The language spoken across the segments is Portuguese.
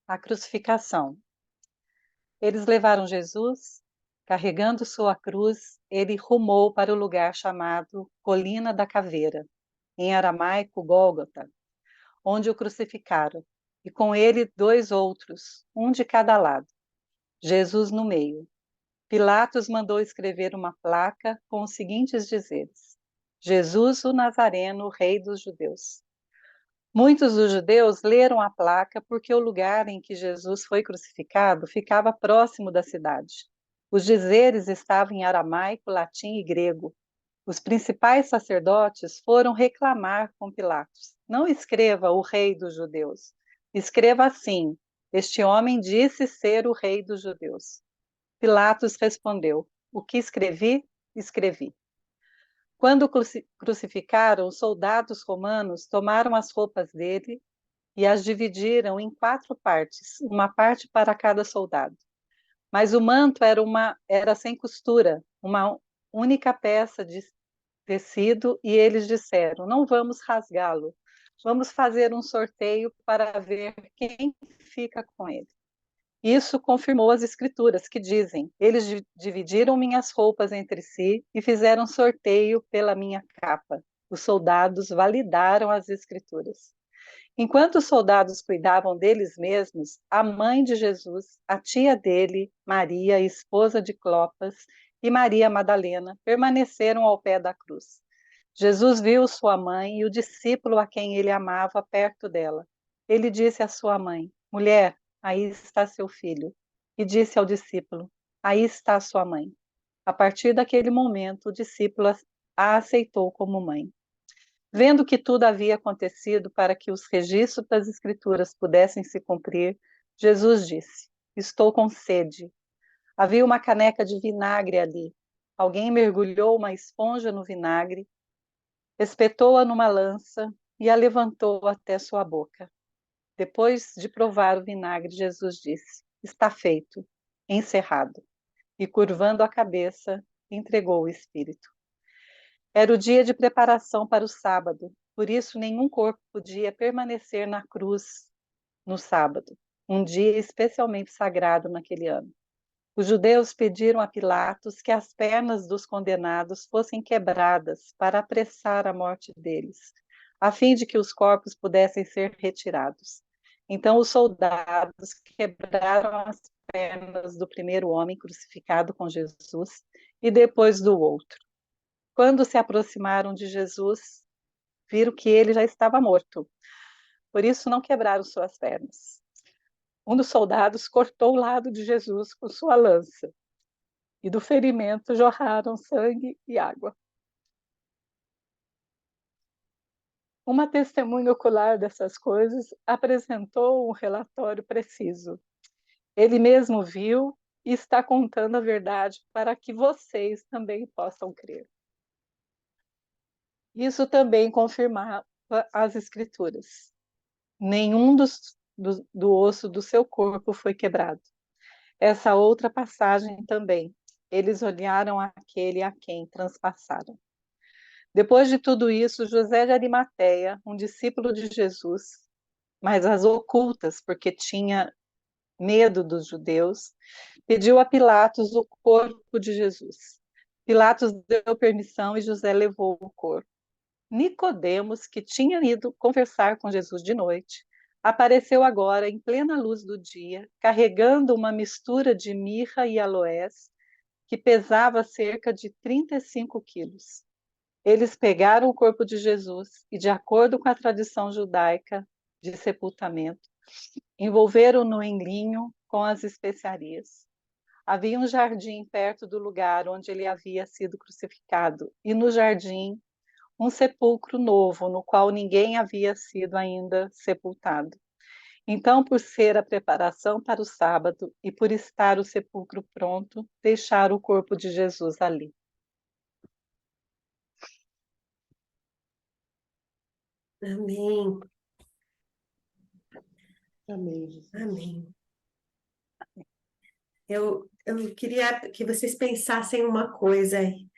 A crucificação. Eles levaram Jesus, carregando sua cruz, ele rumou para o lugar chamado Colina da Caveira, em aramaico Gólgota, onde o crucificaram, e com ele 2 outros, um de cada lado, Jesus no meio. Pilatos mandou escrever uma placa com os seguintes dizeres: Jesus o Nazareno, rei dos judeus. Muitos dos judeus leram a placa porque o lugar em que Jesus foi crucificado ficava próximo da cidade. Os dizeres estavam em aramaico, latim e grego. Os principais sacerdotes foram reclamar com Pilatos: não escreva o rei dos judeus. Escreva assim: este homem disse ser o rei dos judeus. Pilatos respondeu: o que escrevi, escrevi. Quando crucificaram, os soldados romanos tomaram as roupas dele e as dividiram em 4 partes, uma parte para cada soldado. Mas o manto era sem costura, uma única peça de tecido, e eles disseram: não vamos rasgá-lo, vamos fazer um sorteio para ver quem fica com ele. Isso confirmou as escrituras, que dizem: eles dividiram minhas roupas entre si e fizeram sorteio pela minha capa. Os soldados validaram as escrituras. Enquanto os soldados cuidavam deles mesmos, a mãe de Jesus, a tia dele, Maria, esposa de Clopas, e Maria Madalena permaneceram ao pé da cruz. Jesus viu sua mãe e o discípulo a quem ele amava perto dela. Ele disse à sua mãe: mulher, aí está seu filho. E disse ao discípulo: aí está sua mãe. A partir daquele momento, o discípulo a aceitou como mãe. Vendo que tudo havia acontecido para que os registros das Escrituras pudessem se cumprir, Jesus disse: estou com sede. Havia uma caneca de vinagre ali. Alguém mergulhou uma esponja no vinagre, espetou-a numa lança e a levantou até sua boca. Depois de provar o vinagre, Jesus disse: está feito, encerrado. E curvando a cabeça, entregou o espírito. Era o dia de preparação para o sábado, por isso nenhum corpo podia permanecer na cruz no sábado, um dia especialmente sagrado naquele ano. Os judeus pediram a Pilatos que as pernas dos condenados fossem quebradas para apressar a morte deles, a fim de que os corpos pudessem ser retirados. Então os soldados quebraram as pernas do primeiro homem crucificado com Jesus e depois do outro. Quando se aproximaram de Jesus, viram que ele já estava morto. Por isso não quebraram suas pernas. Um dos soldados cortou o lado de Jesus com sua lança, e do ferimento jorraram sangue e água. Uma testemunha ocular dessas coisas apresentou um relatório preciso. Ele mesmo viu e está contando a verdade para que vocês também possam crer. Isso também confirmava as Escrituras. Nenhum do osso do seu corpo foi quebrado. Essa outra passagem também. Eles olharam aquele a quem transpassaram. Depois de tudo isso, José de Arimateia, um discípulo de Jesus, mas às ocultas, porque tinha medo dos judeus, pediu a Pilatos o corpo de Jesus. Pilatos deu permissão e José levou o corpo. Nicodemos, que tinha ido conversar com Jesus de noite, apareceu agora em plena luz do dia, carregando uma mistura de mirra e aloés que pesava cerca de 35 quilos. Eles pegaram o corpo de Jesus e, de acordo com a tradição judaica de sepultamento, envolveram-no em linho com as especiarias. Havia um jardim perto do lugar onde ele havia sido crucificado, e no jardim um sepulcro novo, no qual ninguém havia sido ainda sepultado. Então, por ser a preparação para o sábado e por estar o sepulcro pronto, deixaram o corpo de Jesus ali. Amém. Amém, Jesus. Amém. Eu queria que vocês pensassem uma coisa aí.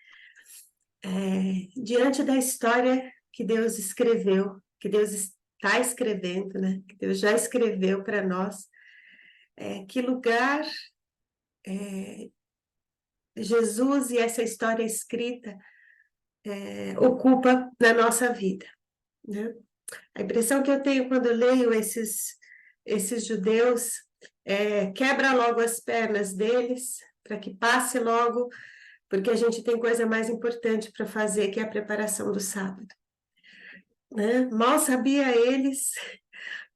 Diante da história que Deus escreveu, que Deus está escrevendo, né? Que Deus já escreveu para nós. Que lugar Jesus e essa história escrita ocupa na nossa vida, né? A impressão que eu tenho quando eu leio esses judeus quebra logo as pernas deles, para que passe logo, porque a gente tem coisa mais importante para fazer, que é a preparação do sábado, né? Mal sabia eles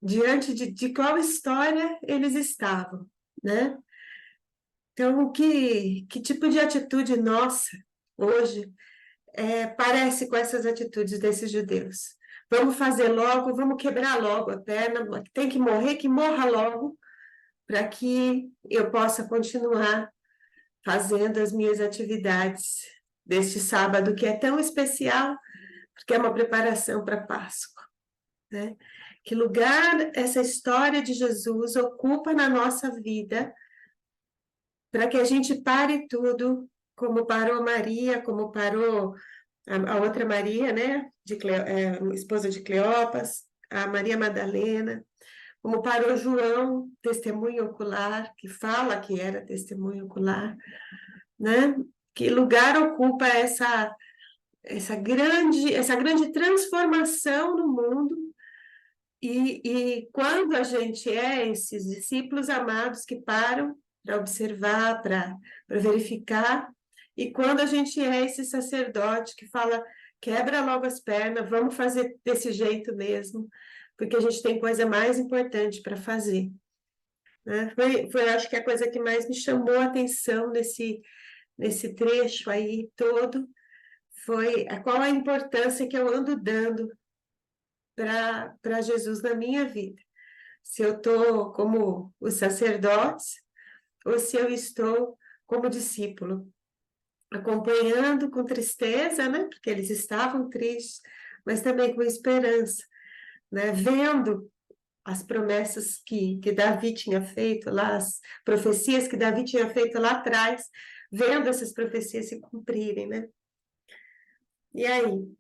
diante de qual história eles estavam, né? Então, que tipo de atitude nossa hoje parece com essas atitudes desses judeus? Vamos fazer logo, vamos quebrar logo a perna, tem que morrer, que morra logo, para que eu possa continuar fazendo as minhas atividades deste sábado, que é tão especial, porque é uma preparação para a Páscoa, né? Que lugar essa história de Jesus ocupa na nossa vida, para que a gente pare tudo, como parou Maria, como parou a outra Maria, né, esposa de Cleopas, a Maria Madalena, como parou João, testemunho ocular, que fala que era testemunho ocular, né? Que lugar ocupa essa grande transformação no mundo, e quando a gente é esses discípulos amados que param para observar, para verificar, e quando a gente é esse sacerdote que fala, quebra logo as pernas, vamos fazer desse jeito mesmo, porque a gente tem coisa mais importante para fazer, né? Foi, acho que a coisa que mais me chamou a atenção nesse trecho aí todo, foi qual a importância que eu ando dando para Jesus na minha vida. Se eu estou como os sacerdotes ou se eu estou como discípulo, acompanhando com tristeza, né? Porque eles estavam tristes, mas também com esperança, né? Vendo as promessas que Davi tinha feito lá, as profecias que Davi tinha feito lá atrás, vendo essas profecias se cumprirem, né? E aí,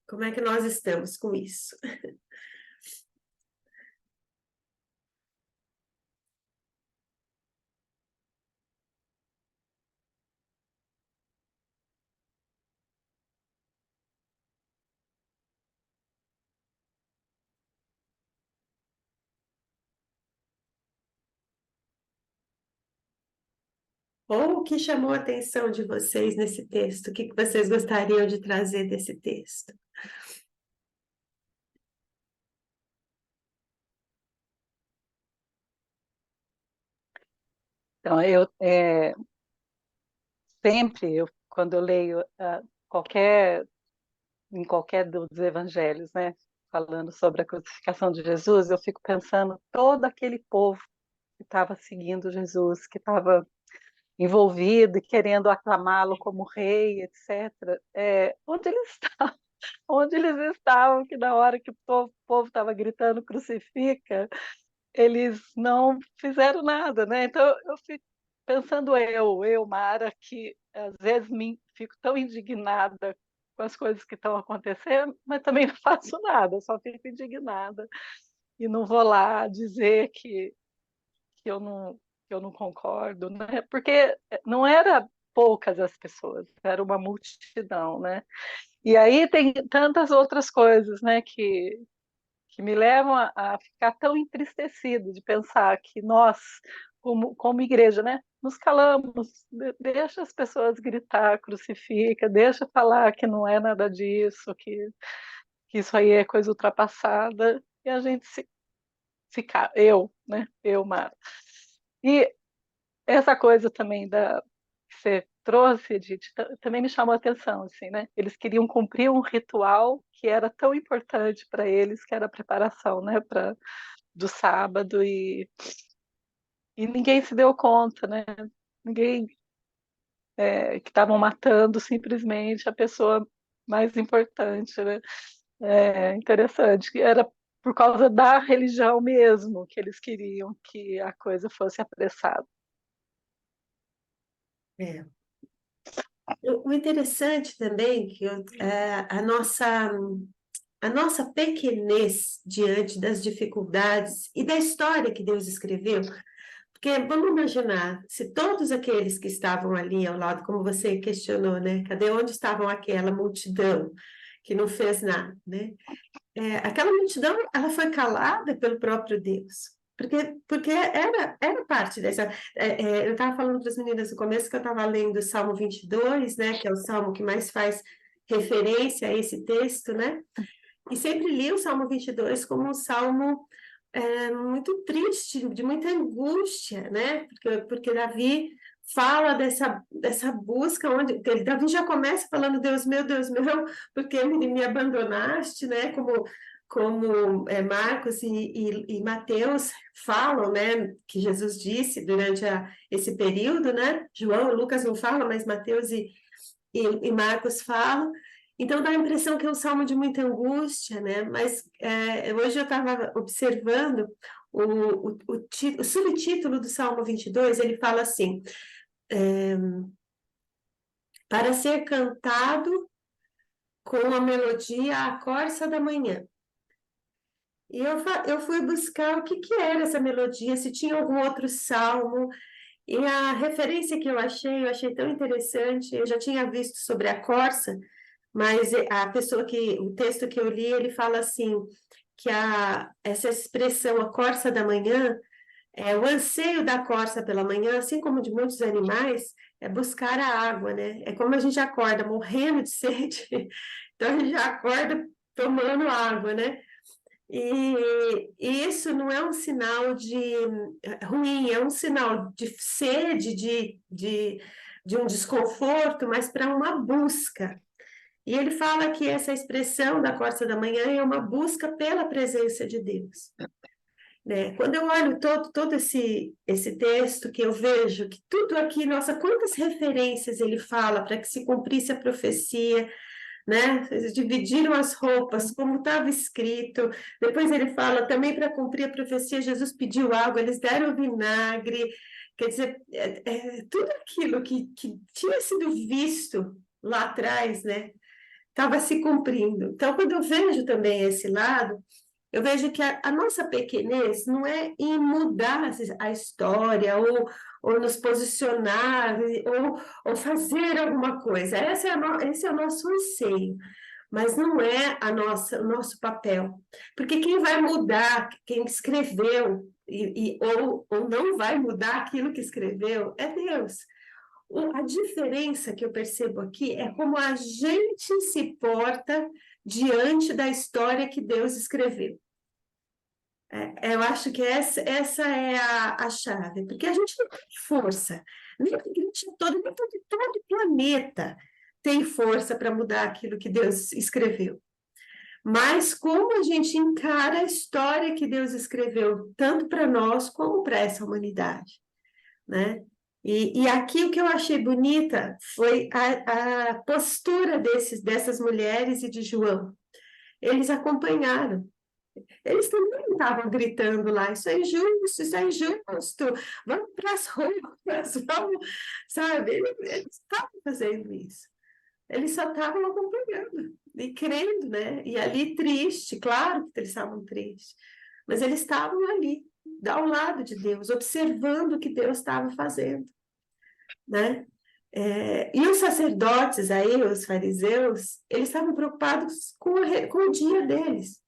como é que nós estamos com isso? Ou o que chamou a atenção de vocês nesse texto? O que vocês gostariam de trazer desse texto? Então, quando eu leio em qualquer dos evangelhos, né, falando sobre a crucificação de Jesus, eu fico pensando todo aquele povo que estava seguindo Jesus, que estava envolvido e querendo aclamá-lo como rei, etc. Onde eles estavam? Onde eles estavam? Que na hora que o povo estava gritando crucifica, eles não fizeram nada, né? Então eu fico pensando Mara, que às vezes fico tão indignada com as coisas que estão acontecendo, mas também não faço nada, só fico indignada e não vou lá dizer que eu não concordo, né? Porque não era poucas as pessoas, era uma multidão, né? E aí tem tantas outras coisas, né, que me levam a ficar tão entristecido de pensar que nós, como igreja, né, nos calamos, deixa as pessoas gritar, crucifica, deixa falar que não é nada disso, que isso aí é coisa ultrapassada, e a gente ficar, né, Mara. E essa coisa também que você trouxe, Edith, também me chamou a atenção, assim, né? Eles queriam cumprir um ritual que era tão importante para eles, que era a preparação, né, do sábado, e ninguém se deu conta, né? Ninguém que estavam matando simplesmente a pessoa mais importante, né? Interessante, que era por causa da religião mesmo que eles queriam que a coisa fosse apressada. É. O interessante também que a nossa pequenez diante das dificuldades e da história que Deus escreveu, porque vamos imaginar, se todos aqueles que estavam ali ao lado, como você questionou, né? Cadê onde estavam aquela multidão que não fez nada, né? Aquela multidão, ela foi calada pelo próprio Deus. Porque era parte dessa... eu estava falando para as meninas no começo que eu estava lendo o Salmo 22, né? Que é o salmo que mais faz referência a esse texto, né? E sempre li o Salmo 22 como um salmo muito triste, de muita angústia, né? Porque Davi fala dessa busca, onde Davi já começa falando, Deus meu, porque me abandonaste, né? Como Marcos e Mateus falam, né? Que Jesus disse durante esse período, né? João, Lucas não fala, mas Mateus e Marcos falam. Então dá a impressão que é um salmo de muita angústia, né? Mas hoje eu estava observando o subtítulo do Salmo 22, ele fala assim, para ser cantado com a melodia à corça da manhã. E eu fui buscar o que era essa melodia, se tinha algum outro salmo, e a referência que eu achei tão interessante, eu já tinha visto sobre a corça, mas o texto que eu li, ele fala assim, que essa expressão, a corça da manhã, o anseio da corça pela manhã, assim como de muitos animais, é buscar a água, né? É como a gente acorda morrendo de sede, então a gente já acorda tomando água, né? E isso não é um sinal de ruim, é um sinal de sede, de um desconforto, mas para uma busca. E ele fala que essa expressão da corça da manhã é uma busca pela presença de Deus. Né? Quando eu olho todo esse texto, que eu vejo que tudo aqui, nossa, quantas referências ele fala para que se cumprisse a profecia, né? Eles dividiram as roupas, como estava escrito. Depois ele fala também para cumprir a profecia, Jesus pediu água, eles deram vinagre. Quer dizer, tudo aquilo que tinha sido visto lá atrás, né? Estava se cumprindo. Então, quando eu vejo também esse lado, eu vejo que a nossa pequenez não é em mudar a história ou nos posicionar ou fazer alguma coisa. Esse é o nosso anseio, mas não é o nosso papel. Porque quem vai mudar, quem escreveu, ou não vai mudar aquilo que escreveu, é Deus. A diferença que eu percebo aqui é como a gente se porta diante da história que Deus escreveu. Eu acho que essa é a chave, porque a gente não tem força, nem a igreja toda, nem todo o planeta tem força para mudar aquilo que Deus escreveu. Mas como a gente encara a história que Deus escreveu, tanto para nós como para essa humanidade, né? E aqui o que eu achei bonita foi a postura dessas mulheres e de João. Eles acompanharam. Eles também estavam gritando lá, isso é injusto, vamos para as ruas, vamos, sabe? Eles estavam fazendo isso. Eles só estavam acompanhando e crendo, né? E ali triste, claro que eles estavam tristes, mas eles estavam ali, ao lado de Deus, observando o que Deus estava fazendo, né? E os sacerdotes aí, os fariseus, eles estavam preocupados com o dia deles.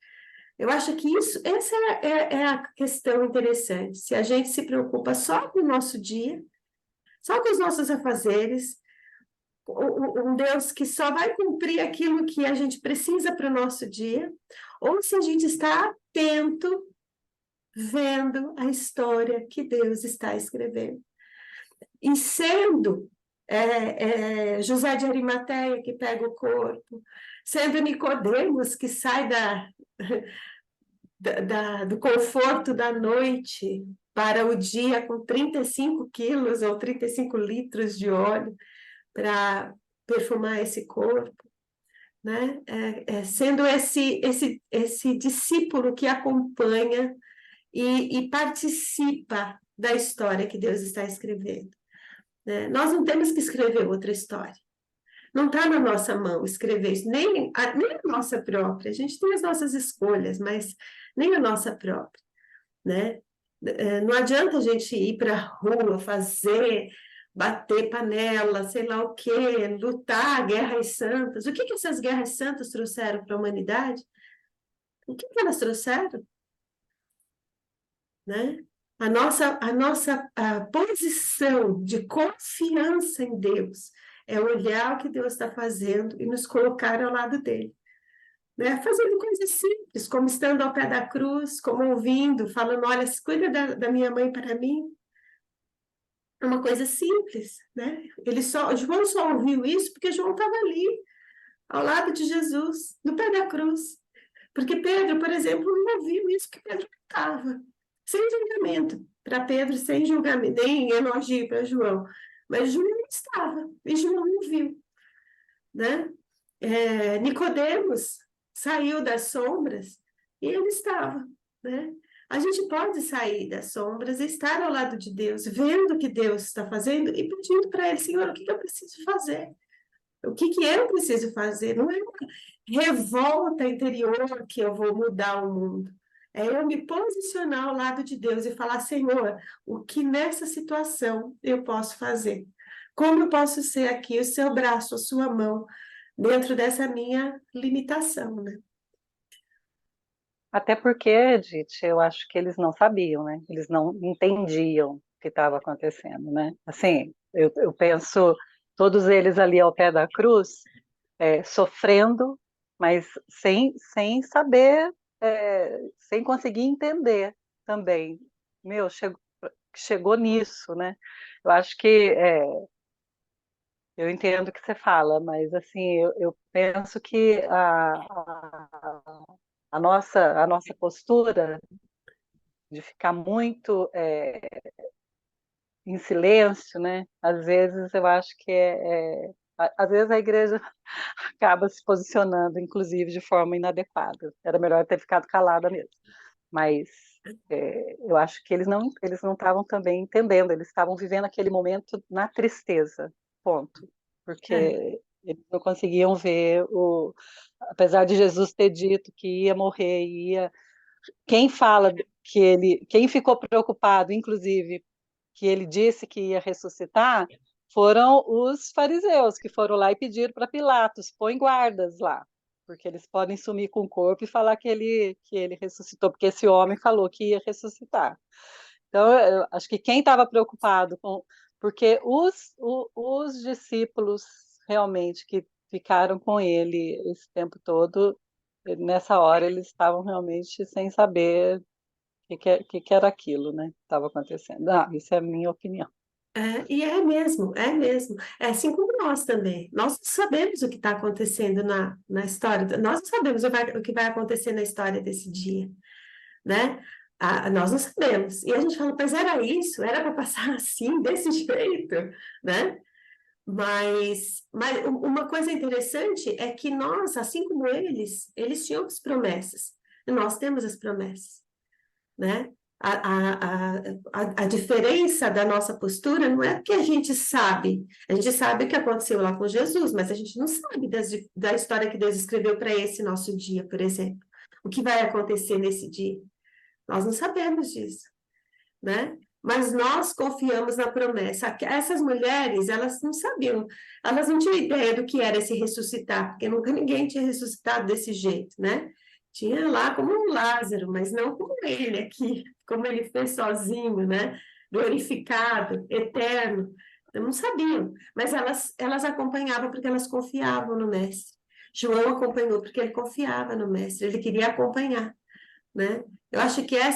Eu acho que essa é a questão interessante. Se a gente se preocupa só com o nosso dia, só com os nossos afazeres, um Deus que só vai cumprir aquilo que a gente precisa para o nosso dia, ou se a gente está atento, vendo a história que Deus está escrevendo. E sendo José de Arimateia que pega o corpo, sendo Nicodemos que sai do conforto da noite para o dia com 35 quilos ou 35 litros de óleo para perfumar esse corpo, né? Sendo esse discípulo que acompanha e participa da história que Deus está escrevendo. Né? Nós não temos que escrever outra história. Não está na nossa mão escrever isso, nem a nossa própria. A gente tem as nossas escolhas, mas nem a nossa própria, né? Não adianta a gente ir para a rua, fazer, bater panela, sei lá o quê, lutar guerras santas. O que que essas guerras santas trouxeram para a humanidade? O que que elas trouxeram? Né? A nossa posição de confiança em Deus é olhar o que Deus está fazendo e nos colocar ao lado dele. Né? Fazendo coisas simples, como estando ao pé da cruz, como ouvindo, falando, olha, cuida da minha mãe para mim. É uma coisa simples, né? João só ouviu isso porque João estava ali, ao lado de Jesus, no pé da cruz. Porque Pedro, por exemplo, não ouviu isso que Pedro estava. Sem julgamento para Pedro, sem julgamento, nem elogio para João. Mas João não estava, e João não viu. Né? Nicodemos saiu das sombras e ele estava. Né? A gente pode sair das sombras e estar ao lado de Deus, vendo o que Deus está fazendo e pedindo para ele, Senhor, o que eu preciso fazer? O que eu preciso fazer? Não é uma revolta interior que eu vou mudar o mundo. É eu me posicionar ao lado de Deus e falar, Senhor, o que nessa situação eu posso fazer? Como eu posso ser aqui o seu braço, a sua mão, dentro dessa minha limitação, né? Até porque, Edith, eu acho que eles não sabiam, né? Eles não entendiam o que estava acontecendo, né? Assim, eu penso todos eles ali ao pé da cruz, sofrendo, mas sem saber, sem conseguir entender também. Meu, chegou nisso, né? Eu acho que eu entendo o que você fala, mas assim, eu penso que a nossa postura de ficar muito em silêncio, né? Às vezes eu acho que às vezes a igreja acaba se posicionando, inclusive, de forma inadequada. Era melhor ter ficado calada mesmo. Mas eu acho que eles não estavam também entendendo, eles estavam vivendo aquele momento na tristeza, ponto. É, Porque eles não conseguiam ver apesar de Jesus ter dito que ia morrer, quem fala quem ficou preocupado, inclusive, que ele disse que ia ressuscitar, foram os fariseus que foram lá e pediram para Pilatos, põe guardas lá, porque eles podem sumir com o corpo e falar que ele ressuscitou, porque esse homem falou que ia ressuscitar. Então, eu acho que quem estava preocupado porque os discípulos realmente que ficaram com ele esse tempo todo, nessa hora eles estavam realmente sem saber o que era aquilo, né? Que estava acontecendo. Isso é a minha opinião. e é mesmo, é mesmo. É assim como nós também. Nós não sabemos o que está acontecendo na história, nós não sabemos o que vai acontecer na história desse dia, né? Nós não sabemos. E a gente fala, mas era isso? Era para passar assim, desse jeito, né? Mas uma coisa interessante é que nós, assim como eles tinham as promessas. E nós temos as promessas, né? A diferença da nossa postura não é que a gente sabe o que aconteceu lá com Jesus, mas a gente não sabe da história que Deus escreveu para esse nosso dia, por exemplo. O que vai acontecer nesse dia? Nós não sabemos disso, né? Mas nós confiamos na promessa. Essas mulheres, elas não sabiam, elas não tinham ideia do que era esse ressuscitar, porque nunca ninguém tinha ressuscitado desse jeito, né? Tinha lá como um Lázaro, mas não como ele aqui, como ele fez sozinho, né? Glorificado, eterno. Eu não sabiam, mas elas acompanhavam porque elas confiavam no mestre. João acompanhou porque ele confiava no mestre, ele queria acompanhar, né? Eu acho que a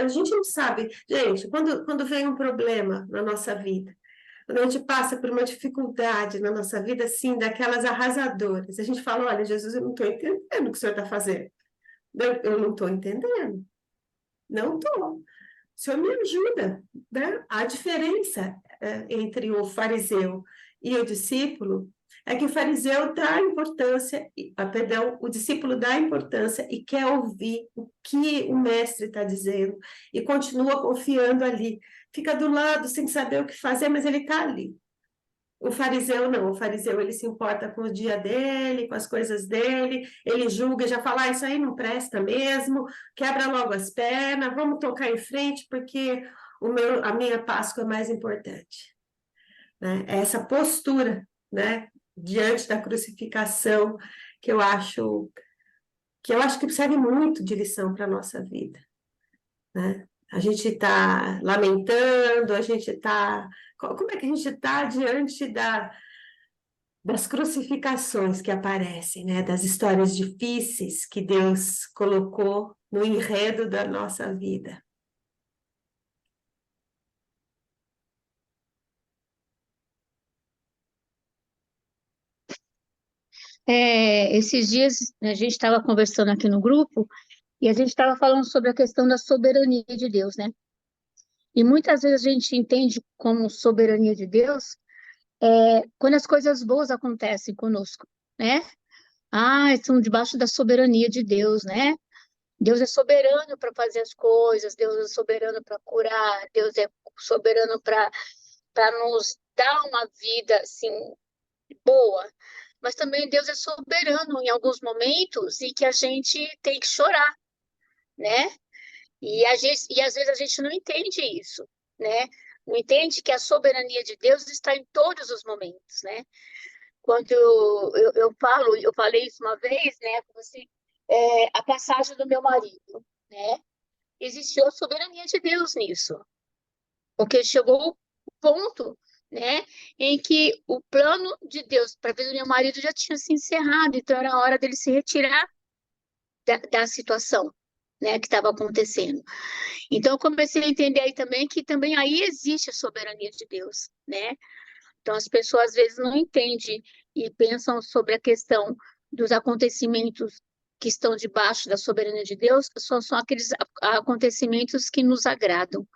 gente não sabe, gente, quando vem um problema na nossa vida, quando a gente passa por uma dificuldade na nossa vida, assim, daquelas arrasadoras, a gente fala, olha, Jesus, eu não estou entendendo o que o senhor está fazendo. Eu não estou entendendo. Não estou. O senhor me ajuda, né? A diferença entre o fariseu e o discípulo é que o fariseu dá importância, perdão, o discípulo dá importância e quer ouvir o que o mestre está dizendo e continua confiando ali. Fica do lado sem saber o que fazer, mas ele está ali. O fariseu não, o fariseu ele se importa com o dia dele, com as coisas dele, ele julga, já fala, isso aí não presta mesmo, quebra logo as pernas, vamos tocar em frente, porque a minha Páscoa é mais importante. Né? É essa postura, né, diante da crucificação, que eu acho que serve muito de lição para a nossa vida. Né? A gente está lamentando, a gente está... Como é que a gente está diante das crucificações que aparecem, né? Das histórias difíceis que Deus colocou no enredo da nossa vida? Esses dias a gente estava conversando aqui no grupo e a gente estava falando sobre a questão da soberania de Deus, né? E muitas vezes a gente entende como soberania de Deus quando as coisas boas acontecem conosco, né? Ah, estão debaixo da soberania de Deus, né? Deus é soberano para fazer as coisas, Deus é soberano para curar, Deus é soberano para nos dar uma vida assim boa. Mas também Deus é soberano em alguns momentos em que a gente tem que chorar, né? E às vezes a gente não entende isso, né? Não entende que a soberania de Deus está em todos os momentos, né? Quando eu falei isso uma vez, né? Você, a passagem do meu marido, né? Existiu a soberania de Deus nisso, porque chegou o ponto, né, em que o plano de Deus para a vida do meu marido já tinha se encerrado, então era hora dele se retirar da situação, né, que estava acontecendo. Então eu comecei a entender aí também que também aí existe a soberania de Deus, né? Então as pessoas às vezes não entendem e pensam sobre a questão dos acontecimentos que estão debaixo da soberania de Deus, só são aqueles acontecimentos que nos agradam.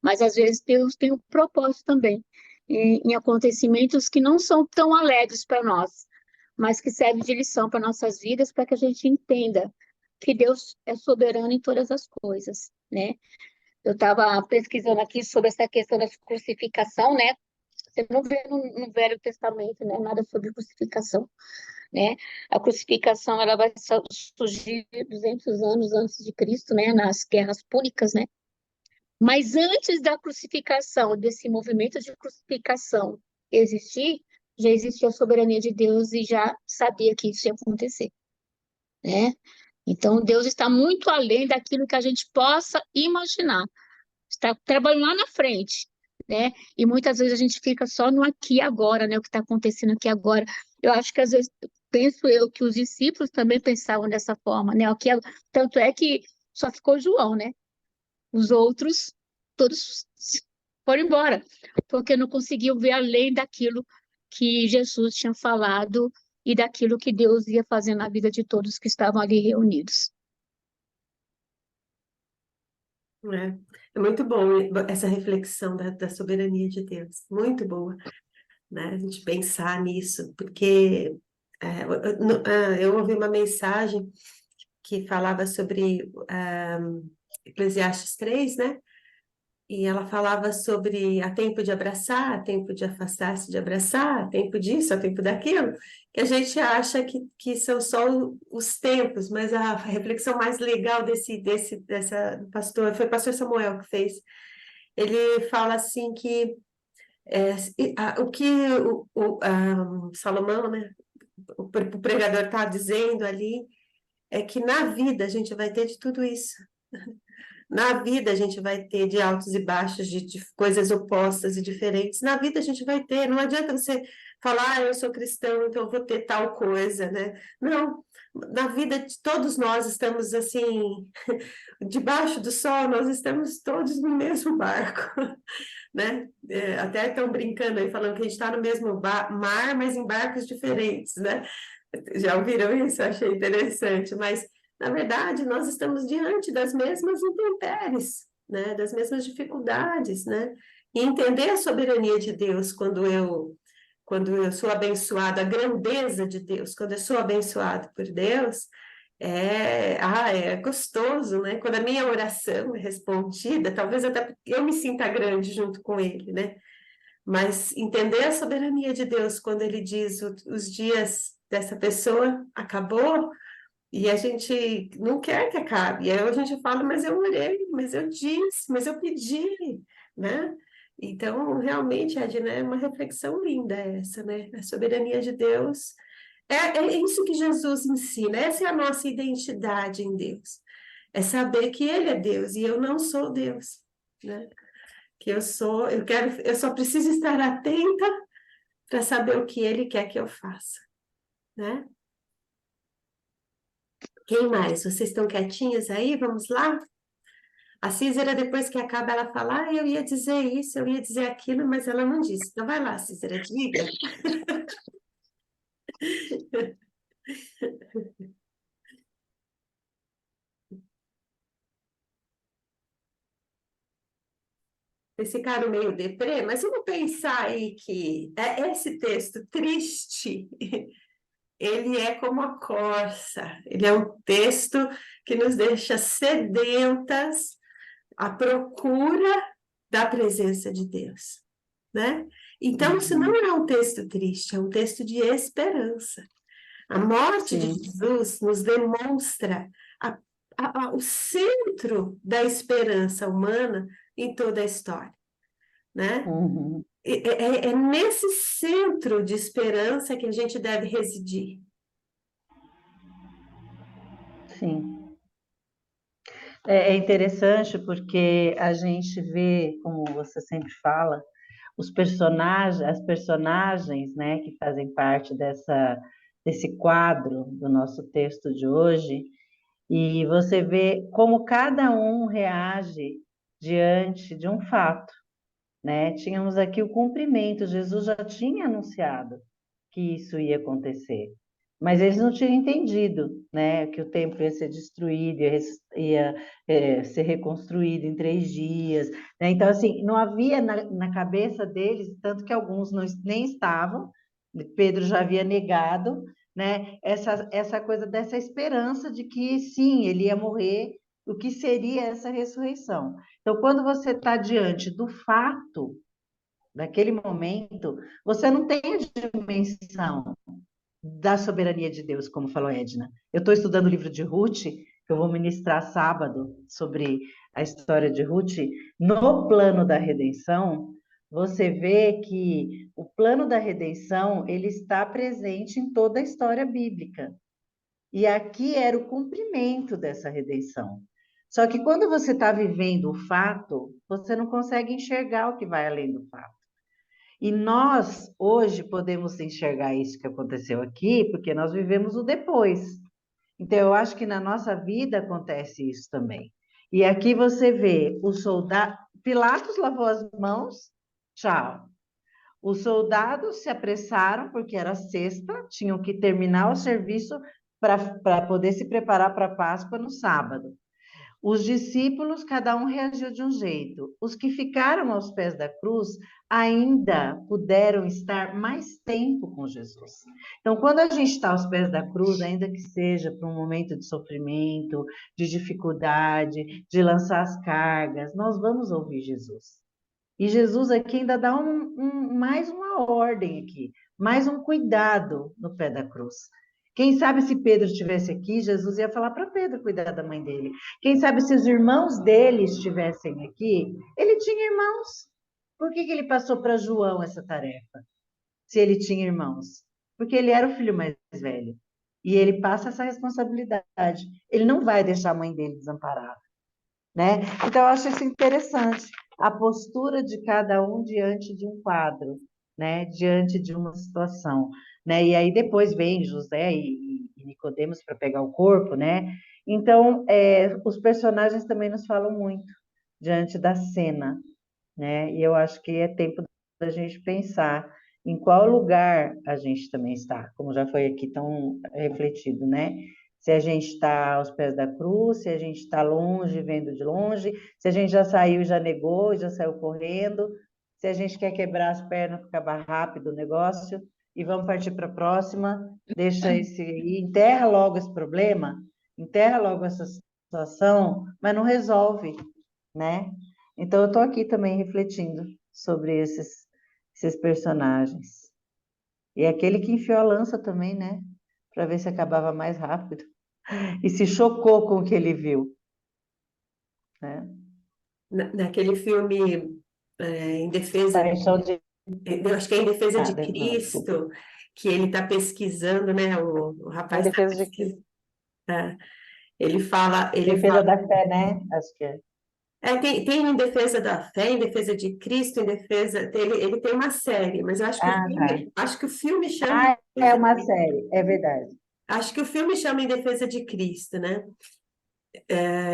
Mas às vezes Deus tem um propósito também em acontecimentos que não são tão alegres para nós, mas que servem de lição para nossas vidas, para que a gente entenda que Deus é soberano em todas as coisas, né? Eu estava pesquisando aqui sobre essa questão da crucificação, né? Você não vê no Velho Testamento, né, nada sobre crucificação, né? A crucificação ela vai surgir 200 anos antes de Cristo, né, nas guerras púnicas, né? Mas antes da crucificação, desse movimento de crucificação existir, já existia a soberania de Deus e já sabia que isso ia acontecer, né? Então, Deus está muito além daquilo que a gente possa imaginar. Está trabalhando lá na frente, né? E muitas vezes a gente fica só no aqui e agora, né? O que está acontecendo aqui agora. Eu acho que às vezes, penso eu, que os discípulos também pensavam dessa forma, né? Tanto é que só ficou João, né? Os outros, todos foram embora, porque não conseguiam ver além daquilo que Jesus tinha falado e daquilo que Deus ia fazer na vida de todos que estavam ali reunidos. É muito bom essa reflexão da soberania de Deus, muito boa, né? A gente pensar nisso, porque eu ouvi uma mensagem que falava sobre Eclesiastes 3, né? E ela falava sobre há tempo de abraçar, há tempo de afastar-se de abraçar, há tempo disso, há tempo daquilo, que a gente acha que são só os tempos, mas a reflexão mais legal dessa pastor, foi o pastor Samuel que fez. Ele fala assim que o que Salomão, né, o pregador está dizendo ali, é que na vida a gente vai ter de tudo isso. Na vida a gente vai ter de altos e baixos, de coisas opostas e diferentes. Na vida a gente vai ter, não adianta você falar, eu sou cristão, então eu vou ter tal coisa, né? Não, na vida de todos nós estamos assim, debaixo do sol, nós estamos todos no mesmo barco, né? Até estão brincando aí, falando que a gente está no mesmo mar, mas em barcos diferentes, né? Já ouviram isso? Eu achei interessante, mas na verdade, nós estamos diante das mesmas intempéries, né? Das mesmas dificuldades, né? E entender a soberania de Deus quando eu sou abençoado, a grandeza de Deus, quando eu sou abençoado por Deus, é gostoso, né? Quando a minha oração é respondida, talvez até porque eu me sinta grande junto com Ele, né? Mas entender a soberania de Deus quando ele diz os dias dessa pessoa acabou, e a gente não quer que acabe. E aí a gente fala, mas eu orei, mas eu disse, mas eu pedi, né? Então, realmente, Edna, é uma reflexão linda essa, né? A soberania de Deus. É isso que Jesus ensina, essa é a nossa identidade em Deus. É saber que Ele é Deus e eu não sou Deus, né? Que eu só preciso estar atenta para saber o que Ele quer que eu faça, né? Quem mais? Vocês estão quietinhas aí? Vamos lá? A Císera, depois que acaba, ela fala, eu ia dizer isso, eu ia dizer aquilo, mas ela não disse. Então vai lá, Císera, diga. Vocês ficaram meio deprê, mas vamos pensar aí que esse texto triste, ele é como a corça, ele é um texto que nos deixa sedentas à procura da presença de Deus, né? Então, isso não é um texto triste, é um texto de esperança. A morte de Sim. Jesus nos demonstra o centro da esperança humana em toda a história, né? Uhum. É nesse centro de esperança que a gente deve residir. Sim. É interessante porque a gente vê, como você sempre fala, as personagens, né, que fazem parte desse quadro do nosso texto de hoje, e você vê como cada um reage diante de um fato, né? Tínhamos aqui o cumprimento, Jesus já tinha anunciado que isso ia acontecer, mas eles não tinham entendido, né, que o templo ia ser destruído, ia ser reconstruído em 3 dias, né? Então, assim, não havia na cabeça deles, tanto que alguns nem estavam, Pedro já havia negado, né, essa coisa dessa esperança de que, sim, ele ia morrer, o que seria essa ressurreição. Então, quando você está diante do fato, naquele momento, você não tem a dimensão da soberania de Deus, como falou Edna. Eu estou estudando o livro de Ruth, que eu vou ministrar sábado sobre a história de Ruth. No plano da redenção, você vê que o plano da redenção ele está presente em toda a história bíblica. E aqui era o cumprimento dessa redenção. Só que quando você está vivendo o fato, você não consegue enxergar o que vai além do fato. E nós, hoje, podemos enxergar isso que aconteceu aqui, porque nós vivemos o depois. Então, eu acho que na nossa vida acontece isso também. E aqui você vê o soldado. Pilatos lavou as mãos, tchau. Os soldados se apressaram, porque era sexta, tinham que terminar o serviço para poder se preparar para a Páscoa no sábado. Os discípulos, cada um reagiu de um jeito. Os que ficaram aos pés da cruz ainda puderam estar mais tempo com Jesus. Então, quando a gente está aos pés da cruz, ainda que seja para um momento de sofrimento, de dificuldade, de lançar as cargas, nós vamos ouvir Jesus. E Jesus aqui ainda dá mais uma ordem aqui, mais um cuidado no pé da cruz. Quem sabe se Pedro estivesse aqui, Jesus ia falar para Pedro cuidar da mãe dele. Quem sabe se os irmãos dele estivessem aqui, ele tinha irmãos. Por que ele passou para João essa tarefa? Se ele tinha irmãos? Porque ele era o filho mais velho. E ele passa essa responsabilidade. Ele não vai deixar a mãe dele desamparada, né? Então, eu acho isso interessante, a postura de cada um diante de um quadro, né? Diante de uma situação, né? E aí depois vem José e Nicodemos para pegar o corpo, né? Então, os personagens também nos falam muito diante da cena, né? E eu acho que é tempo da gente pensar em qual lugar a gente também está, como já foi aqui tão refletido, né? Se a gente está aos pés da cruz, se a gente está longe, vendo de longe, se a gente já saiu, já negou, já saiu correndo, se a gente quer quebrar as pernas, acabar rápido o negócio, e vamos partir para a próxima, deixa esse aí, enterra logo esse problema, enterra logo essa situação, mas não resolve, né? Então, eu estou aqui também refletindo sobre esses personagens. E aquele que enfiou a lança também, né? Para ver se acabava mais rápido. E se chocou com o que ele viu, né? Naquele filme Em Defesa, Paixão de... eu acho que é Em Defesa de Não, desculpa. Cristo, que ele está pesquisando, né? O Em rapaz está defesa de pesquisando. Cristo. Ele Defesa fala, da fé, né? Acho que é. tem Em Defesa da Fé, Em Defesa de Cristo, ele tem uma série, mas eu Ah, tá. acho que o filme chama Ah, é uma série, é verdade. Acho que o filme chama Em Defesa de Cristo, né?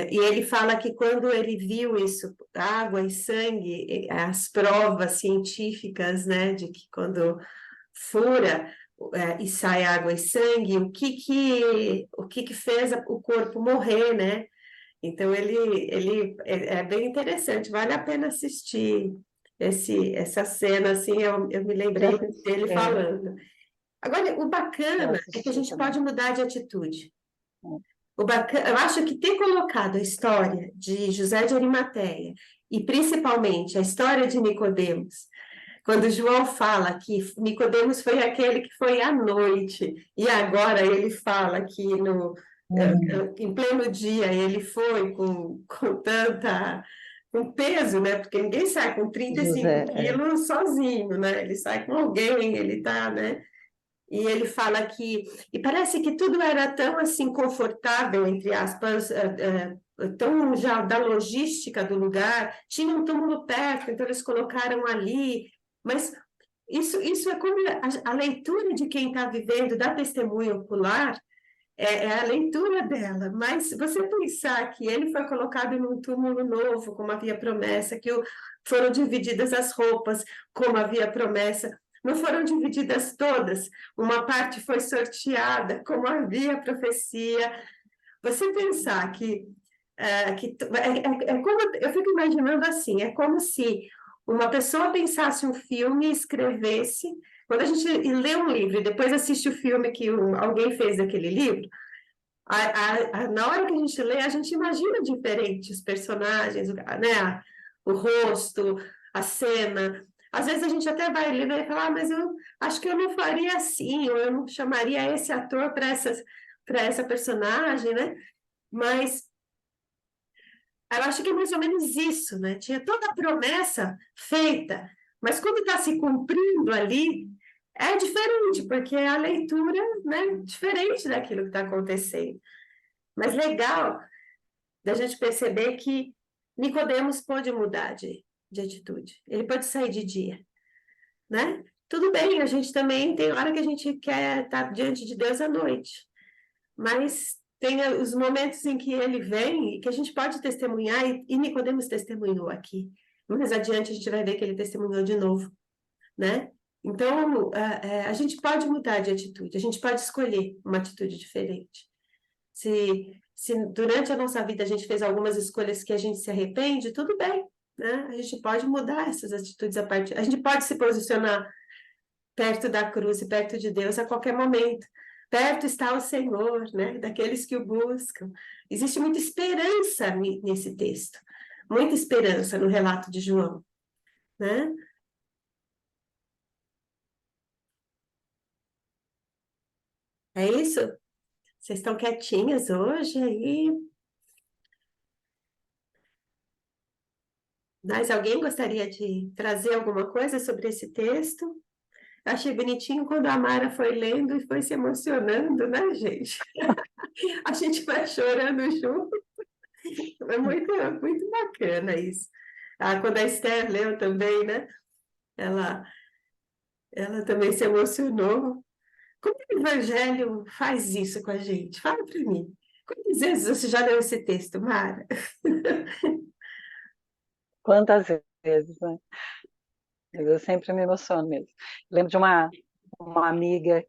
E ele fala que quando ele viu isso, água e sangue, as provas científicas, né, de que quando fura, e sai água e sangue, o que fez o corpo morrer, né? Então ele é bem interessante, vale a pena assistir essa cena, assim, eu me Já lembrei assisti, dele falando. Agora, o Eu bacana é que a assisti gente também. pode mudar de atitude. Eu acho que ter colocado a história de José de Arimateia e principalmente a história de Nicodemos, quando João fala que Nicodemos foi aquele que foi à noite e agora ele fala que em pleno dia ele foi com tanta com peso, né? Porque ninguém sai com 35 José, quilos sozinho, né? Ele sai com alguém, ele tá, né? E ele fala que, e parece que tudo era tão assim confortável, entre aspas, tão já da logística do lugar, tinha um túmulo perto, então eles colocaram ali, mas isso é como a leitura de quem está vivendo, da testemunha ocular, é a leitura dela, mas você pensar que ele foi colocado num túmulo novo, como havia promessa, foram divididas as roupas, como havia promessa, não foram divididas todas, uma parte foi sorteada, como havia profecia. Você pensar como, eu fico imaginando assim, é como se uma pessoa pensasse um filme e escrevesse. Quando a gente lê um livro e depois assiste o filme que alguém fez daquele livro, na hora que a gente lê, a gente imagina diferente os personagens, né? O rosto, a cena. Às vezes a gente até vai ler e falar, mas eu acho que eu não faria assim, ou eu não chamaria esse ator para essa personagem, né? Mas eu acho que é mais ou menos isso, né? Tinha toda a promessa feita, mas quando está se cumprindo ali, é diferente, porque é a leitura, né, diferente daquilo que está acontecendo. Mas legal da gente perceber que Nicodemos pode mudar de atitude. Ele pode sair de dia, né? Tudo bem, a gente também tem hora que a gente quer estar diante de Deus à noite, mas tem os momentos em que ele vem e que a gente pode testemunhar, e Nicodemos testemunhou aqui. Mais adiante a gente vai ver que ele testemunhou de novo, né? Então, a gente pode mudar de atitude, a gente pode escolher uma atitude diferente. Se durante a nossa vida a gente fez algumas escolhas que a gente se arrepende, tudo bem, né? A gente pode mudar essas atitudes a gente pode se posicionar perto da cruz e perto de Deus a qualquer momento. Perto está o Senhor, né? Daqueles que o buscam. Existe muita esperança nesse texto, muita esperança no relato de João, né? É isso? Vocês estão quietinhas hoje aí? Mas alguém gostaria de trazer alguma coisa sobre esse texto? Achei bonitinho quando a Mara foi lendo e foi se emocionando, né, gente? A gente vai chorando junto. É muito bacana isso. Quando a Esther leu também, né? Ela, ela também se emocionou. Como que o Evangelho faz isso com a gente? Fala para mim. Quantas vezes você já leu esse texto, Mara? Quantas vezes, né? Mas eu sempre me emociono mesmo. Lembro de uma amiga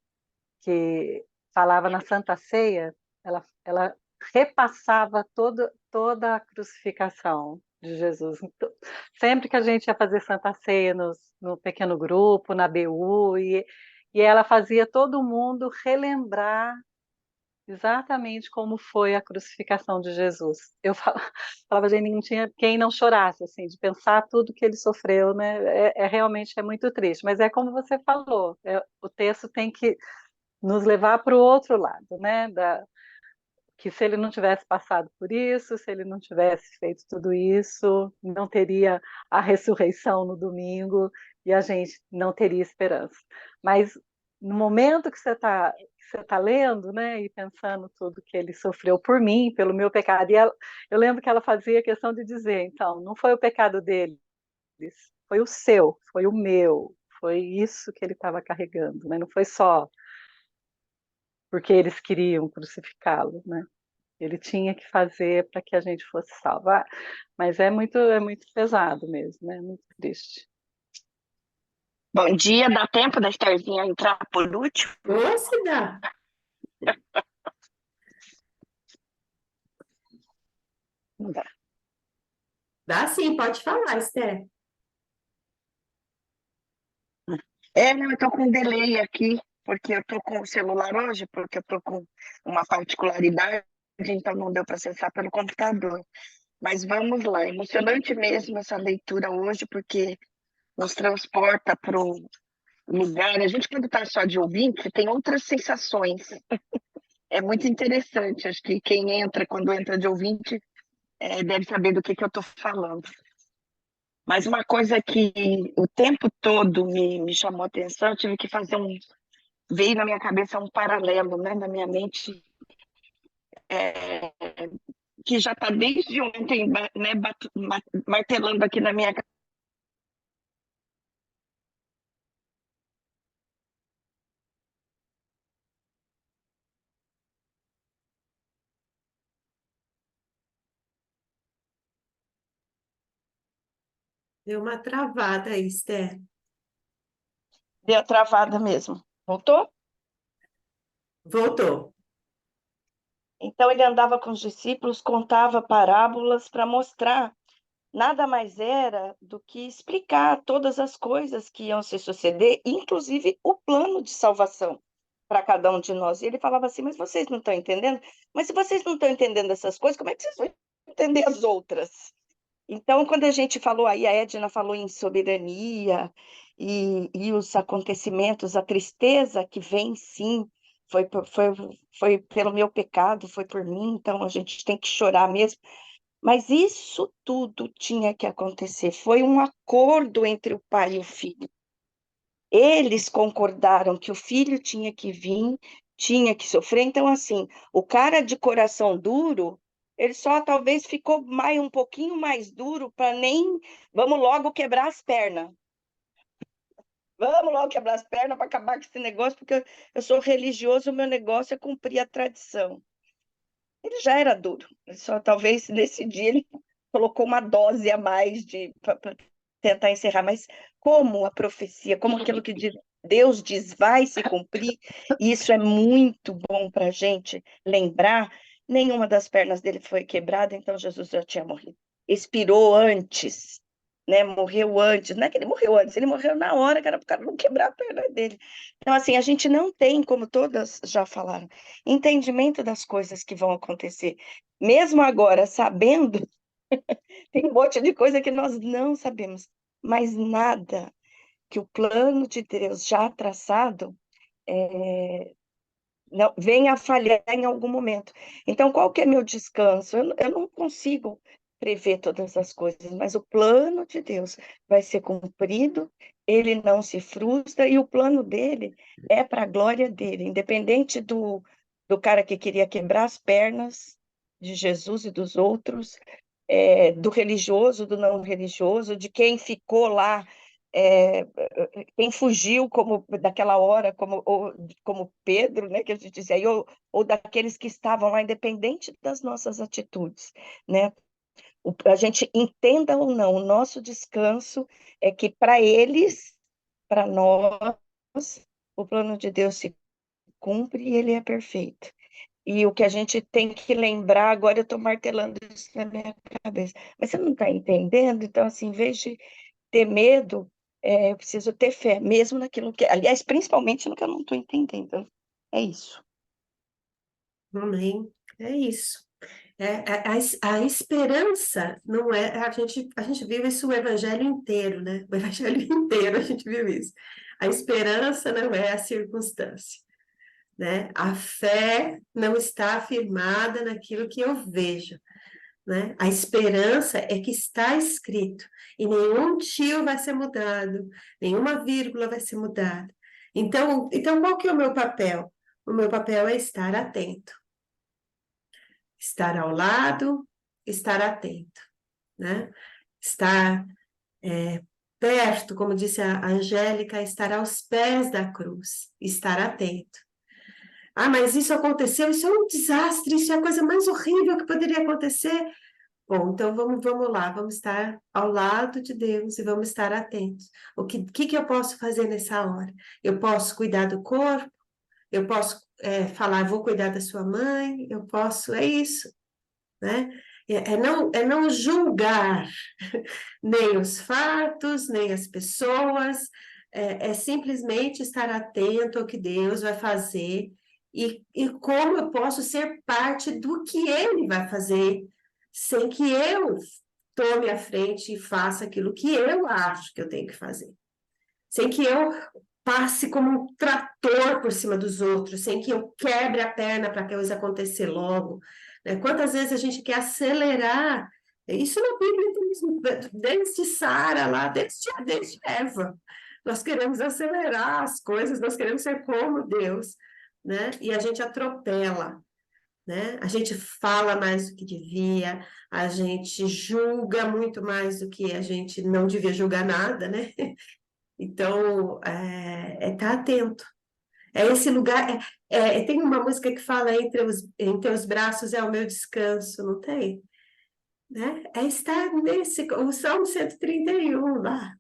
que falava na Santa Ceia, ela repassava toda a crucificação de Jesus. Então, sempre que a gente ia fazer Santa Ceia no pequeno grupo, na BU, e ela fazia todo mundo relembrar exatamente como foi a crucificação de Jesus. Eu falava, gente, não tinha quem não chorasse, assim, de pensar tudo que ele sofreu, né? Realmente é muito triste, mas é como você falou, o texto tem que nos levar para o outro lado, né? Que se ele não tivesse passado por isso, se ele não tivesse feito tudo isso, não teria a ressurreição no domingo e a gente não teria esperança. Mas no momento que você tá lendo, né, e pensando tudo que ele sofreu por mim, pelo meu pecado, eu lembro que ela fazia questão de dizer, então, não foi o pecado deles, foi o seu, foi o meu, foi isso que ele estava carregando, né? Não foi só porque eles queriam crucificá-lo, né? Ele tinha que fazer para que a gente fosse salva. Mas é muito pesado mesmo, né? Muito triste. Bom dia, dá tempo da Estarzinha entrar por último? Ou se dá. Não dá. Dá sim, pode falar, Esther. Não, eu tô com um delay aqui, porque eu tô com o celular hoje, porque eu tô com uma particularidade, então não deu para acessar pelo computador. Mas vamos lá, emocionante mesmo essa leitura hoje, porque nos transporta para o lugar. A gente, quando está só de ouvinte, tem outras sensações. É muito interessante, acho que quem entra, quando entra de ouvinte, deve saber do que eu estou falando. Mas uma coisa que o tempo todo me chamou a atenção, eu tive que fazer veio na minha cabeça um paralelo, né, na minha mente, que já está desde ontem, né, martelando aqui na minha cabeça. Deu uma travada aí, Esther. Deu travada mesmo. Voltou? Voltou. Então ele andava com os discípulos, contava parábolas para mostrar, nada mais era do que explicar todas as coisas que iam se suceder, inclusive o plano de salvação para cada um de nós. E ele falava assim: mas vocês não estão entendendo? Mas se vocês não estão entendendo essas coisas, como é que vocês vão entender as outras? Então, quando a gente falou aí, a Edna falou em soberania e os acontecimentos, a tristeza que vem, sim, foi pelo meu pecado, foi por mim, então a gente tem que chorar mesmo. Mas isso tudo tinha que acontecer, foi um acordo entre o pai e o filho. Eles concordaram que o filho tinha que vir, tinha que sofrer. Então, assim, o cara de coração duro, ele só talvez ficou um pouquinho mais duro para nem. Vamos logo quebrar as pernas. Vamos logo quebrar as pernas para acabar com esse negócio, porque eu sou religioso, o meu negócio é cumprir a tradição. Ele já era duro, só talvez nesse dia ele colocou uma dose a mais para tentar encerrar, mas como a profecia, como aquilo que Deus diz vai se cumprir, e isso é muito bom para a gente lembrar, nenhuma das pernas dele foi quebrada, então Jesus já tinha morrido. Expirou antes, né? Morreu antes, não é que ele morreu antes, ele morreu na hora que era para o cara não quebrar a perna dele. Então, assim, a gente não tem, como todas já falaram, entendimento das coisas que vão acontecer. Mesmo agora, sabendo, tem um monte de coisa que nós não sabemos, mas nada que o plano de Deus já traçado não, venha a falhar em algum momento. Então, qual que é meu descanso? Eu não consigo prever todas as coisas, mas o plano de Deus vai ser cumprido, ele não se frustra, e o plano dele é para a glória dele, independente do cara que queria quebrar as pernas de Jesus e dos outros, do religioso, do não religioso, de quem ficou lá, é, quem fugiu como daquela hora, como Pedro, né, que a gente dizia, aí, ou daqueles que estavam lá, independente das nossas atitudes, né? A gente entenda ou não, o nosso descanso é que para eles, para nós, o plano de Deus se cumpre e ele é perfeito. E o que a gente tem que lembrar, agora eu estou martelando isso na minha cabeça, mas você não está entendendo? Então, assim, em vez de ter medo, eu preciso ter fé, mesmo naquilo que, aliás, principalmente no que eu não estou entendendo. É isso. Amém. É isso. A esperança não é. A gente vive isso o evangelho inteiro, né? O evangelho inteiro a gente vive isso. A esperança não é a circunstância, né? A fé não está afirmada naquilo que eu vejo, né? A esperança é que está escrito, e nenhum tio vai ser mudado, nenhuma vírgula vai ser mudada. Então qual que é o meu papel? O meu papel é estar atento. Estar ao lado, estar atento, né? Estar perto, como disse a Angélica, estar aos pés da cruz, estar atento. Ah, mas isso aconteceu, isso é um desastre, isso é a coisa mais horrível que poderia acontecer. Bom, então vamos lá, vamos estar ao lado de Deus e vamos estar atentos. O que eu posso fazer nessa hora? Eu posso cuidar do corpo, eu posso falar, vou cuidar da sua mãe, eu posso, é isso, né? É não julgar nem os fatos, nem as pessoas, é simplesmente estar atento ao que Deus vai fazer e como eu posso ser parte do que Ele vai fazer, sem que eu tome a frente e faça aquilo que eu acho que eu tenho que fazer, sem que eu passe como um trator por cima dos outros, sem que eu quebre a perna para a coisa acontecer logo. Né? Quantas vezes a gente quer acelerar? Isso na Bíblia mesmo, desde Sara lá, desde Eva. Nós queremos acelerar as coisas, nós queremos ser como Deus, né? E a gente atropela, né? A gente fala mais do que devia, a gente julga muito mais do que a gente não devia julgar nada, né? Então, tá atento. É esse lugar. Tem uma música que fala em teus braços é o meu descanso, não tem? Né? É estar o Salmo 131 lá.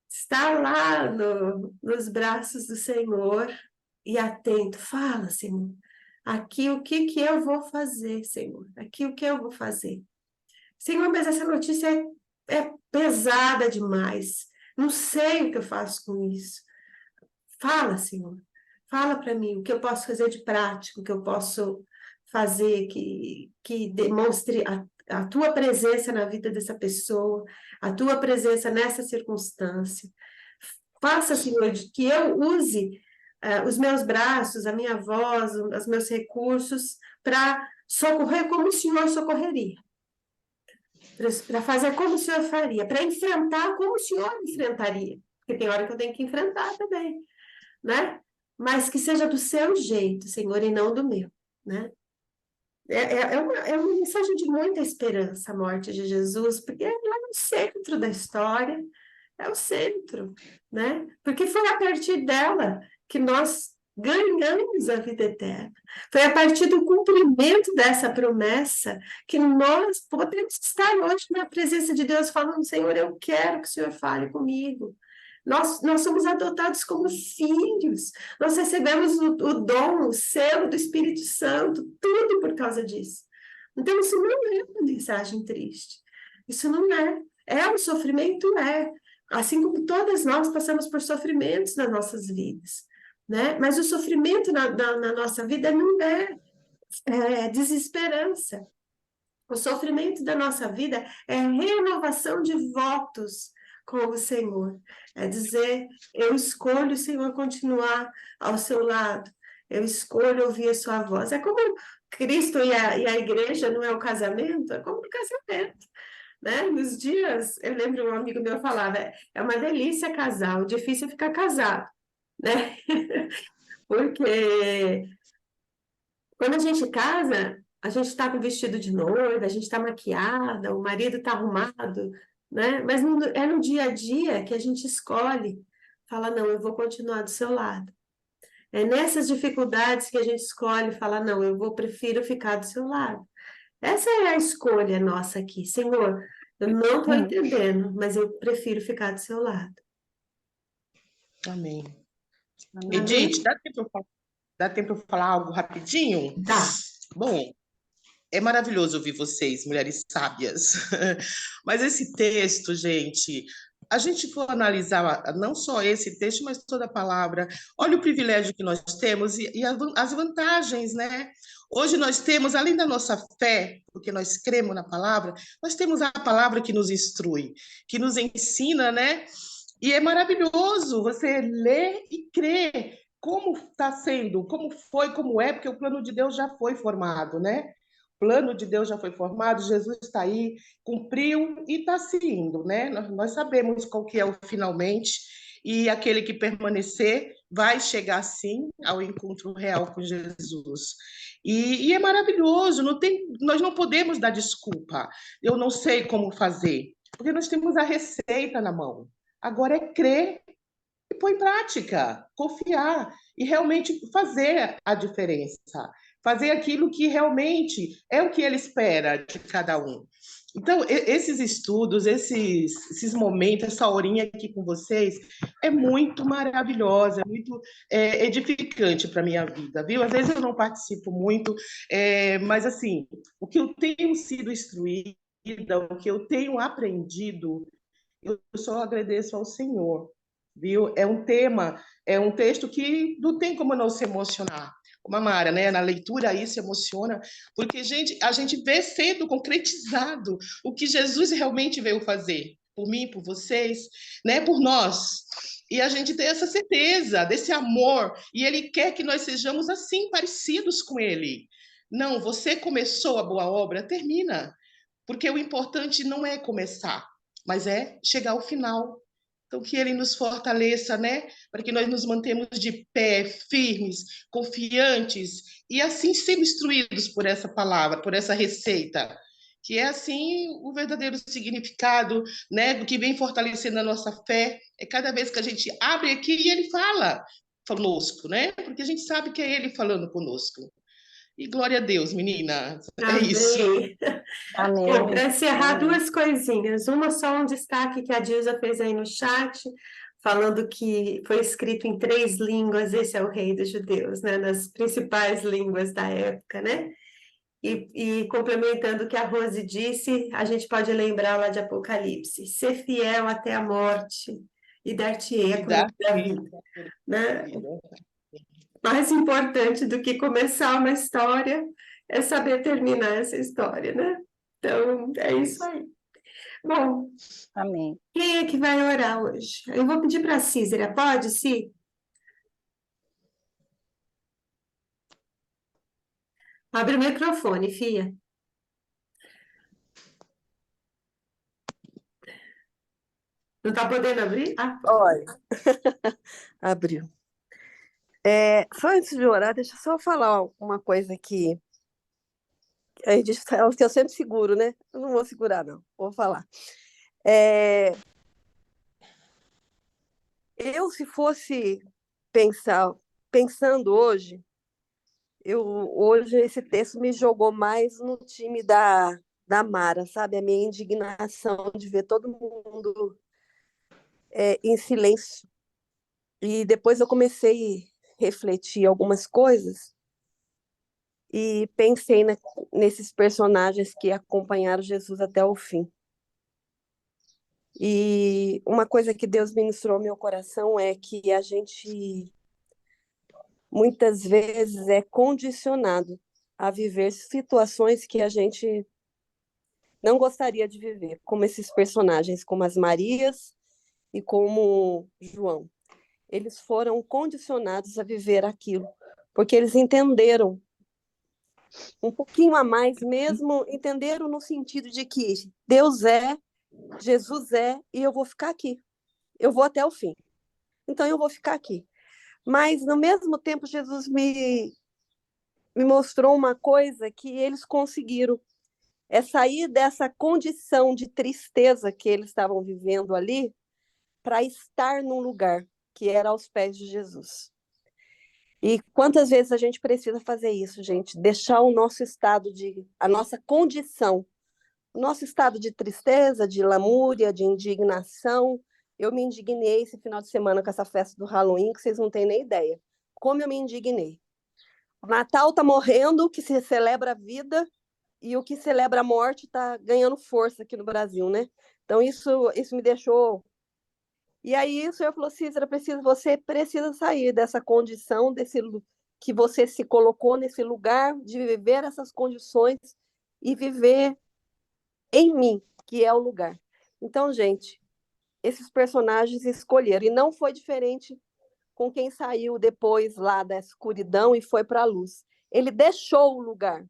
Estar lá nos braços do Senhor e atento. Fala, Senhor. Aqui o que eu vou fazer, Senhor? Aqui o que eu vou fazer? Senhor, mas essa notícia é pesada demais. Não sei o que eu faço com isso. Fala, Senhor. Fala para mim o que eu posso fazer de prático, o que eu posso fazer que demonstre a tua presença na vida dessa pessoa, a tua presença nessa circunstância. Faça, Senhor, que eu use os meus braços, a minha voz, os meus recursos para socorrer como o Senhor socorreria. Para fazer como o Senhor faria, para enfrentar como o Senhor enfrentaria. Porque tem hora que eu tenho que enfrentar também, né? Mas que seja do seu jeito, Senhor, e não do meu, né? É uma mensagem de muita esperança, a morte de Jesus, porque é lá no centro da história, é o centro, né? Porque foi a partir dela que nós ganhamos a vida eterna. Foi a partir do cumprimento dessa promessa que nós podemos estar hoje na presença de Deus falando, Senhor, eu quero que o Senhor fale comigo. Nós somos adotados como filhos, nós recebemos o dom, o selo do Espírito Santo, tudo por causa disso. Então, isso não é uma mensagem triste, isso não é. É um sofrimento, assim como todas nós passamos por sofrimentos nas nossas vidas, né? Mas o sofrimento na nossa vida não é desesperança. O sofrimento da nossa vida é renovação de votos com o Senhor. É dizer, eu escolho, Senhor, continuar ao seu lado. Eu escolho ouvir a sua voz. É como Cristo e a igreja não é o casamento, é como o casamento. Né? Nos dias, eu lembro um amigo meu falava, é uma delícia casar, o difícil é ficar casado, né? Porque quando a gente casa, a gente está com vestido de noiva, a gente está maquiada, o marido está arrumado, né? Mas é no dia a dia que a gente escolhe, fala, não, eu vou continuar do seu lado. É nessas dificuldades que a gente escolhe, fala, não, prefiro ficar do seu lado. Essa é a escolha nossa aqui. Senhor, eu não estou entendendo, mas eu prefiro ficar do seu lado. Amém. Amém. Edith, dá tempo para eu falar algo rapidinho? Tá. Bom, é maravilhoso ouvir vocês, mulheres sábias. Mas esse texto, gente, a gente for analisar não só esse texto, mas toda a palavra, olha o privilégio que nós temos e as vantagens, né? Hoje nós temos, além da nossa fé, porque nós cremos na palavra, nós temos a palavra que nos instrui, que nos ensina, né? E é maravilhoso você ler e crer como está sendo, como foi, como é, porque o plano de Deus já foi formado, né? O plano de Deus já foi formado, Jesus está aí, cumpriu e está se indo, né? Nós sabemos qual que é o finalmente, e aquele que permanecer vai chegar sim ao encontro real com Jesus. E é maravilhoso, nós não podemos dar desculpa. Eu não sei como fazer, porque nós temos a receita na mão. Agora é crer e pôr em prática, confiar e realmente fazer a diferença, fazer aquilo que realmente é o que ele espera de cada um. Então, esses estudos, esses momentos, essa horinha aqui com vocês, é muito maravilhosa, é muito edificante para a minha vida, viu? Às vezes eu não participo muito, mas, assim, o que eu tenho sido instruída, o que eu tenho aprendido, eu só agradeço ao Senhor, viu? É um tema, é um texto que não tem como não se emocionar. Como a Mara, né? Na leitura aí se emociona, porque a gente vê sendo concretizado o que Jesus realmente veio fazer por mim, por vocês, né? Por nós. E a gente tem essa certeza desse amor, e ele quer que nós sejamos assim, parecidos com ele. Não, você começou a boa obra, termina. Porque o importante não é começar, mas é chegar ao final. Então, que ele nos fortaleça, né? Para que nós nos mantemos de pé, firmes, confiantes, e assim sendo instruídos por essa palavra, por essa receita, que é assim o verdadeiro significado, né? Do que vem fortalecendo a nossa fé, é cada vez que a gente abre aqui e ele fala conosco, né? Porque a gente sabe que é ele falando conosco. E glória a Deus, meninas. É isso. Amém. Amém. Bom, para encerrar, Amém. duas coisinhas. Uma só um destaque que a Dilza fez aí no chat, falando que foi escrito em 3 línguas, esse é o rei dos judeus, né? Nas principais línguas da época, né? E complementando o que a Rose disse, a gente pode lembrar lá de Apocalipse, ser fiel até a morte e dar-te-ei a coroa da vida, né? Mais importante do que começar uma história é saber terminar essa história, né? Então, é isso aí. Bom, Amém. quem é que vai orar hoje? Eu vou pedir para a Cícera, pode, Cí? Abre o microfone, Fia. Não está podendo abrir? Ah, Olha, abriu. Só antes de orar, deixa eu só falar uma coisa aqui. A gente fala que eu sempre seguro, né? Eu não vou segurar, não. Vou falar. Eu, se fosse pensando hoje, hoje esse texto me jogou mais no time da Mara, sabe? A minha indignação de ver todo mundo em silêncio. E depois eu comecei a refletir algumas coisas e pensei nesses personagens que acompanharam Jesus até o fim. E uma coisa que Deus ministrou ao meu coração é que a gente muitas vezes é condicionado a viver situações que a gente não gostaria de viver, como esses personagens, como as Marias e como João. Eles foram condicionados a viver aquilo, porque eles entenderam um pouquinho a mais mesmo, entenderam no sentido de que Deus é, Jesus é, e eu vou ficar aqui. Eu vou até o fim. Então eu vou ficar aqui. Mas, no mesmo tempo, Jesus me mostrou uma coisa que eles conseguiram. É sair dessa condição de tristeza que eles estavam vivendo ali para estar num lugar que era aos pés de Jesus. E quantas vezes a gente precisa fazer isso, gente? Deixar o nosso estado a nossa condição, o nosso estado de tristeza, de lamúria, de indignação. Eu me indignei esse final de semana com essa festa do Halloween, que vocês não têm nem ideia. Como eu me indignei. O Natal está morrendo, o que se celebra a vida, e o que celebra a morte está ganhando força aqui no Brasil, né? Então, isso me deixou E aí o Senhor falou, Cícera, você precisa sair dessa condição, que você se colocou nesse lugar, de viver essas condições e viver em mim, que é o lugar. Então, gente, esses personagens escolheram, e não foi diferente com quem saiu depois lá da escuridão e foi para a luz. Ele deixou o lugar.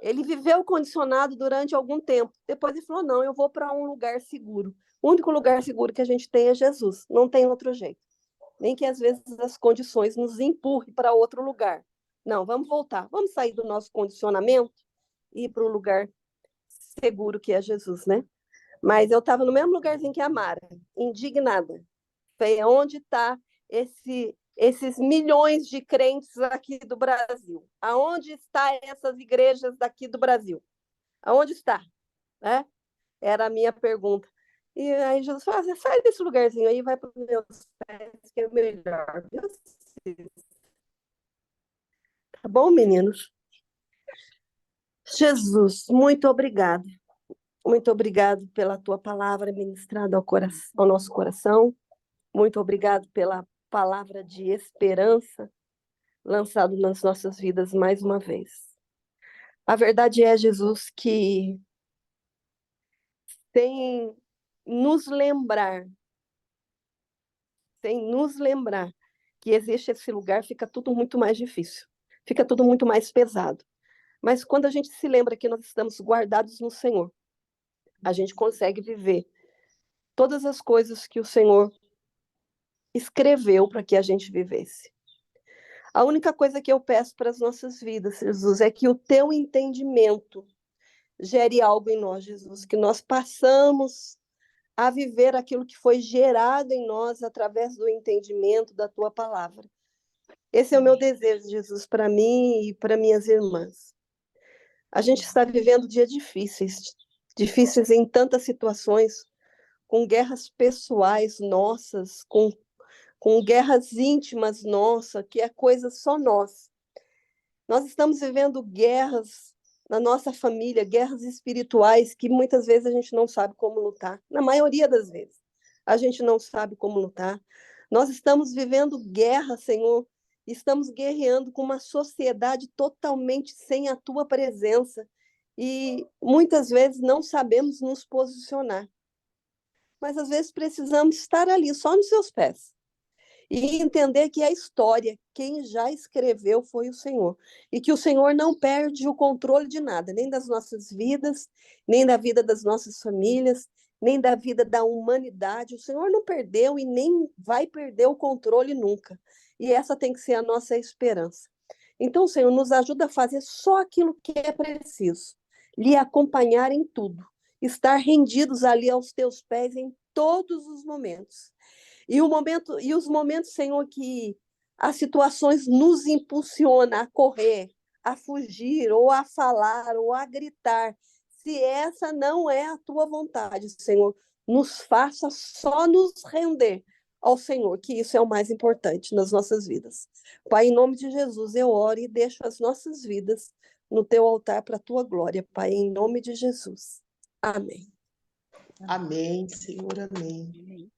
Ele viveu condicionado durante algum tempo. Depois ele falou, não, eu vou para um lugar seguro. O único lugar seguro que a gente tem é Jesus. Não tem outro jeito. Nem que às vezes as condições nos empurrem para outro lugar. Não, vamos voltar. Vamos sair do nosso condicionamento e ir para o lugar seguro que é Jesus, né? Mas eu estava no mesmo lugarzinho que a Mara, indignada. Falei, onde está esses milhões de crentes aqui do Brasil? Aonde estão essas igrejas daqui do Brasil? Aonde está? Né? Era a minha pergunta. E aí Jesus falou, sai desse lugarzinho aí, vai para os meus pés, que é melhor. Tá bom, meninos? Jesus, muito obrigado. Muito obrigado pela tua palavra ministrada ao nosso coração. Muito obrigado pela palavra de esperança lançado nas nossas vidas mais uma vez. A verdade é, Jesus, que sem nos lembrar que existe esse lugar, fica tudo muito mais difícil, fica tudo muito mais pesado. Mas quando a gente se lembra que nós estamos guardados no Senhor, a gente consegue viver todas as coisas que o Senhor escreveu para que a gente vivesse. A única coisa que eu peço para as nossas vidas, Jesus, é que o teu entendimento gere algo em nós, Jesus, que nós passamos a viver aquilo que foi gerado em nós através do entendimento da tua palavra. Esse é o meu desejo, Jesus, para mim e para minhas irmãs. A gente está vivendo dias difíceis em tantas situações, com guerras pessoais nossas, com guerras íntimas nossas, que é coisa só nossa. Nós estamos vivendo guerras na nossa família, guerras espirituais, que muitas vezes a gente não sabe como lutar. Na maioria das vezes, a gente não sabe como lutar. Nós estamos vivendo guerra, Senhor, estamos guerreando com uma sociedade totalmente sem a tua presença e muitas vezes não sabemos nos posicionar. Mas às vezes precisamos estar ali, só nos seus pés. E entender que a história, quem já escreveu foi o Senhor. E que o Senhor não perde o controle de nada, nem das nossas vidas, nem da vida das nossas famílias, nem da vida da humanidade. O Senhor não perdeu e nem vai perder o controle nunca. E essa tem que ser a nossa esperança. Então, Senhor, nos ajuda a fazer só aquilo que é preciso. Lhe acompanhar em tudo. Estar rendidos ali aos teus pés em todos os momentos. E os momentos, Senhor, que as situações nos impulsionam a correr, a fugir, ou a falar, ou a gritar. Se essa não é a tua vontade, Senhor, nos faça só nos render ao Senhor, que isso é o mais importante nas nossas vidas. Pai, em nome de Jesus, eu oro e deixo as nossas vidas no teu altar para a tua glória, Pai, em nome de Jesus. Amém. Amém, Senhor, amém.